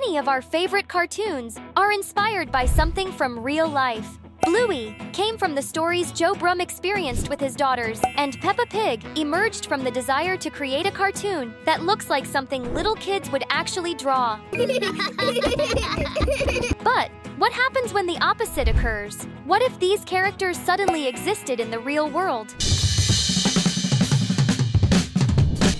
Many of our favorite cartoons are inspired by something from real life. Bluey came from the stories Joe Brumm experienced with his daughters, and Peppa Pig emerged from the desire to create a cartoon that looks like something little kids would actually draw. But what happens when the opposite occurs? What if these characters suddenly existed in the real world?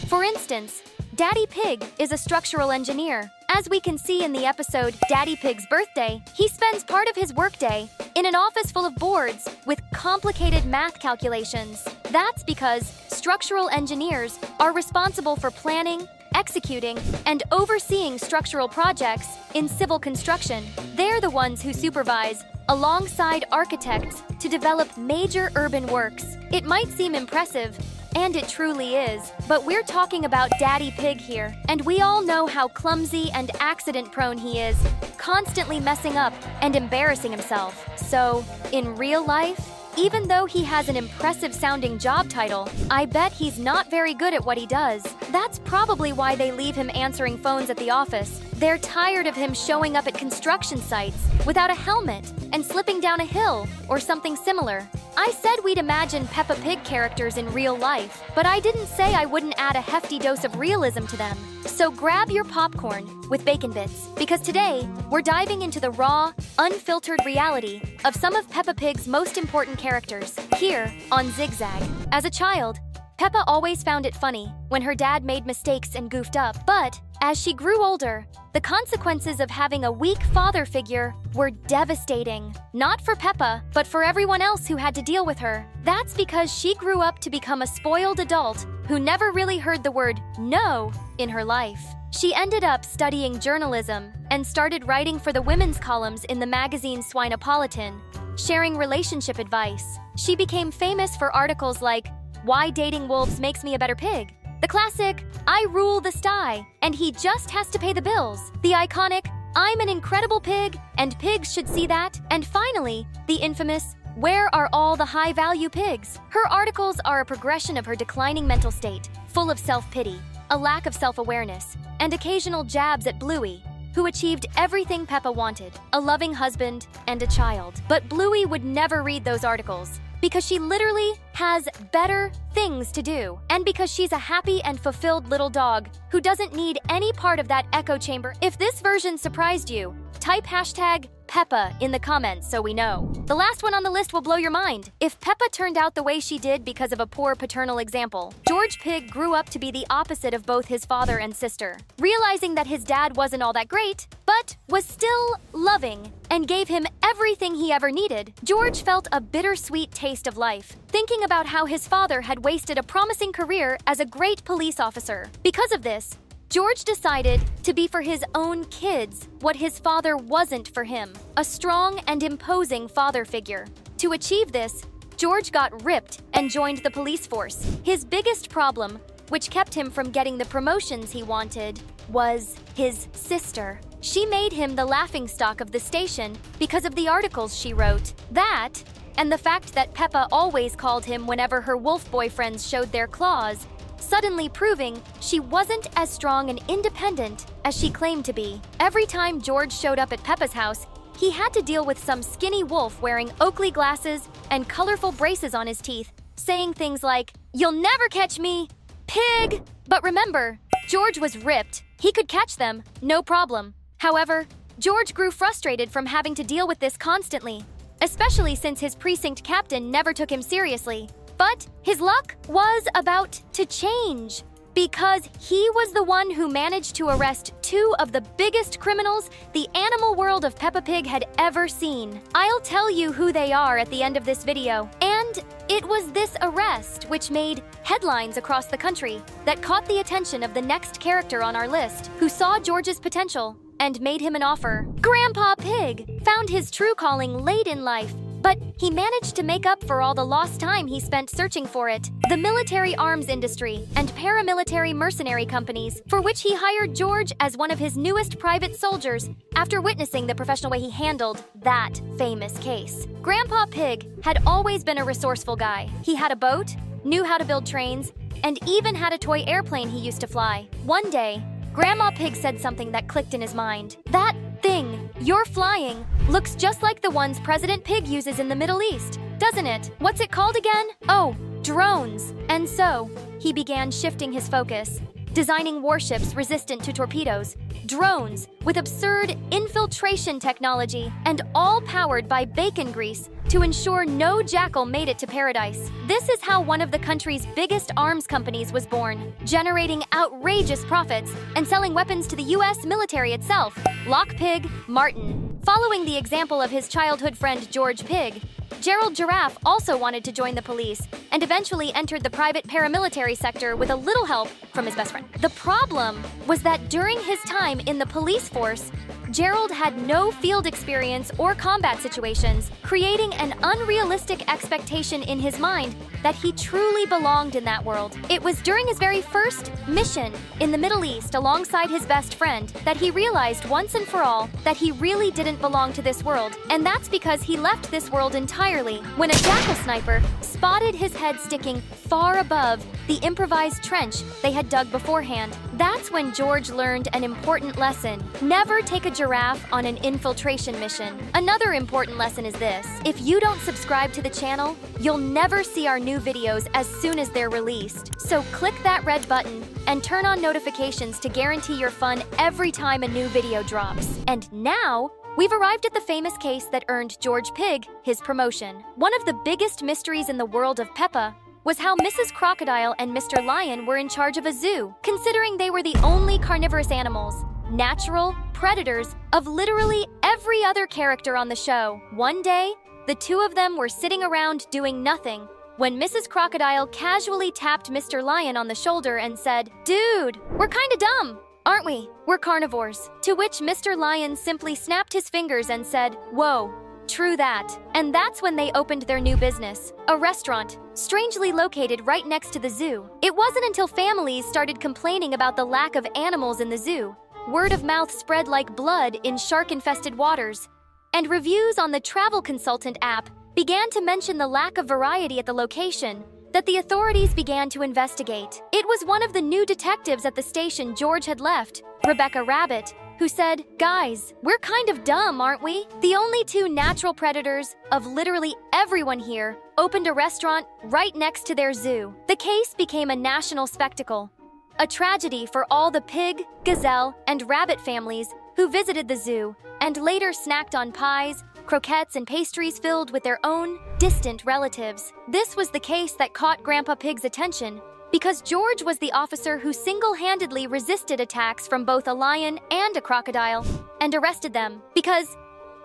For instance, Daddy Pig is a structural engineer. As we can see in the episode Daddy Pig's Birthday, he spends part of his workday in an office full of boards with complicated math calculations. That's because structural engineers are responsible for planning, executing, and overseeing structural projects in civil construction. They're the ones who supervise, alongside architects, to develop major urban works. It might seem impressive, and it truly is, but we're talking about Daddy Pig here, and we all know how clumsy and accident-prone he is, constantly messing up and embarrassing himself. So, in real life, even though he has an impressive-sounding job title, I bet he's not very good at what he does. That's probably why they leave him answering phones at the office. They're tired of him showing up at construction sites without a helmet and slipping down a hill or something similar. I said we'd imagine Peppa Pig characters in real life, but I didn't say I wouldn't add a hefty dose of realism to them. So grab your popcorn with bacon bits, because today we're diving into the raw, unfiltered reality of some of Peppa Pig's most important characters, here on Zigzag. As a child, Peppa always found it funny when her dad made mistakes and goofed up, but as she grew older, the consequences of having a weak father figure were devastating. Not for Peppa, but for everyone else who had to deal with her. That's because she grew up to become a spoiled adult who never really heard the word no in her life. She ended up studying journalism and started writing for the women's columns in the magazine Swinepolitan, sharing relationship advice. She became famous for articles like "Why Dating Wolves Makes Me a Better Pig," the classic "I Rule the Sty, and He Just Has to Pay the Bills," the iconic "I'm an Incredible Pig, and Pigs Should See That," and finally, the infamous "Where Are All the High-Value Pigs?" Her articles are a progression of her declining mental state, full of self-pity, a lack of self-awareness, and occasional jabs at Bluey, who achieved everything Peppa wanted, a loving husband and a child. But Bluey would never read those articles, because she literally has better things to do, and because she's a happy and fulfilled little dog who doesn't need any part of that echo chamber. If this version surprised you, type hashtag Peppa in the comments so we know. The last one on the list will blow your mind. If Peppa turned out the way she did because of a poor paternal example, George Pig grew up to be the opposite of both his father and sister. Realizing that his dad wasn't all that great, but was still loving and gave him everything he ever needed, George felt a bittersweet taste of life, thinking about how his father had wasted a promising career as a great police officer. Because of this, George decided to be for his own kids what his father wasn't for him, a strong and imposing father figure. To achieve this, George got ripped and joined the police force. His biggest problem, which kept him from getting the promotions he wanted, was his sister. She made him the laughingstock of the station because of the articles she wrote. That, and the fact that Peppa always called him whenever her wolf boyfriends showed their claws, suddenly proving she wasn't as strong and independent as she claimed to be. Every time George showed up at Peppa's house, he had to deal with some skinny wolf wearing Oakley glasses and colorful braces on his teeth, saying things like, "You'll never catch me, pig!" But remember, George was ripped. He could catch them, no problem. However, George grew frustrated from having to deal with this constantly, especially since his precinct captain never took him seriously. But his luck was about to change, because he was the one who managed to arrest two of the biggest criminals the animal world of Peppa Pig had ever seen. I'll tell you who they are at the end of this video. And it was this arrest which made headlines across the country that caught the attention of the next character on our list, who saw George's potential and made him an offer. Grandpa Pig found his true calling late in life, but he managed to make up for all the lost time he spent searching for it. The military arms industry and paramilitary mercenary companies, for which he hired George as one of his newest private soldiers after witnessing the professional way he handled that famous case. Grandpa Pig had always been a resourceful guy. He had a boat, knew how to build trains, and even had a toy airplane he used to fly. One day, Grandma Pig said something that clicked in his mind. That thing you're flying looks just like the ones President Pig uses in the Middle East, doesn't it? What's it called again? Oh, drones. And so, he began shifting his focus, designing warships resistant to torpedoes, drones with absurd infiltration technology, and all powered by bacon grease to ensure no jackal made it to paradise. This is how one of the country's biggest arms companies was born, generating outrageous profits and selling weapons to the US military itself. Lock Pig Martin. Following the example of his childhood friend George Pig, Gerald Giraffe also wanted to join the police and eventually entered the private paramilitary sector with a little help from his best friend. The problem was that during his time in the police force, Gerald had no field experience or combat situations, creating an unrealistic expectation in his mind that he truly belonged in that world. It was during his very first mission in the Middle East alongside his best friend that he realized once and for all that he really didn't belong to this world, and that's because he left this world entirely when a jackal sniper spotted his head sticking far above the improvised trench they had dug beforehand. That's when George learned an important lesson. Never take a giraffe on an infiltration mission. Another important lesson is this: if you don't subscribe to the channel, you'll never see our new videos as soon as they're released. So click that red button and turn on notifications to guarantee your fun every time a new video drops. And now, we've arrived at the famous case that earned George Pig his promotion. One of the biggest mysteries in the world of Peppa was how Mrs. Crocodile and Mr. Lion were in charge of a zoo, considering they were the only carnivorous animals, natural predators of literally every other character on the show. One day, the two of them were sitting around doing nothing when Mrs. Crocodile casually tapped Mr. Lion on the shoulder and said, "Dude, we're kinda dumb, aren't we? We're carnivores." To which Mr. Lion simply snapped his fingers and said, "Whoa, true that." And that's when they opened their new business, a restaurant, strangely located right next to the zoo. It wasn't until families started complaining about the lack of animals in the zoo, word of mouth spread like blood in shark-infested waters, and reviews on the travel consultant app began to mention the lack of variety at the location, that the authorities began to investigate. It was one of the new detectives at the station George had left, Rebecca Rabbit, who said, "Guys, we're kind of dumb, aren't we? The only two natural predators of literally everyone here opened a restaurant right next to their zoo." The case became a national spectacle, a tragedy for all the pig, gazelle, and rabbit families who visited the zoo and later snacked on pies, croquettes, and pastries filled with their own distant relatives. This was the case that caught Grandpa Pig's attention because George was the officer who single-handedly resisted attacks from both a lion and a crocodile and arrested them because,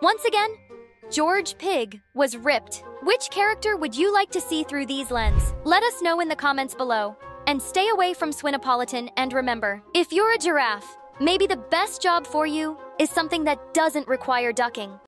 once again, George Pig was ripped. Which character would you like to see through these lenses? Let us know in the comments below. And stay away from Swinopolitan, and remember, if you're a giraffe, maybe the best job for you is something that doesn't require ducking.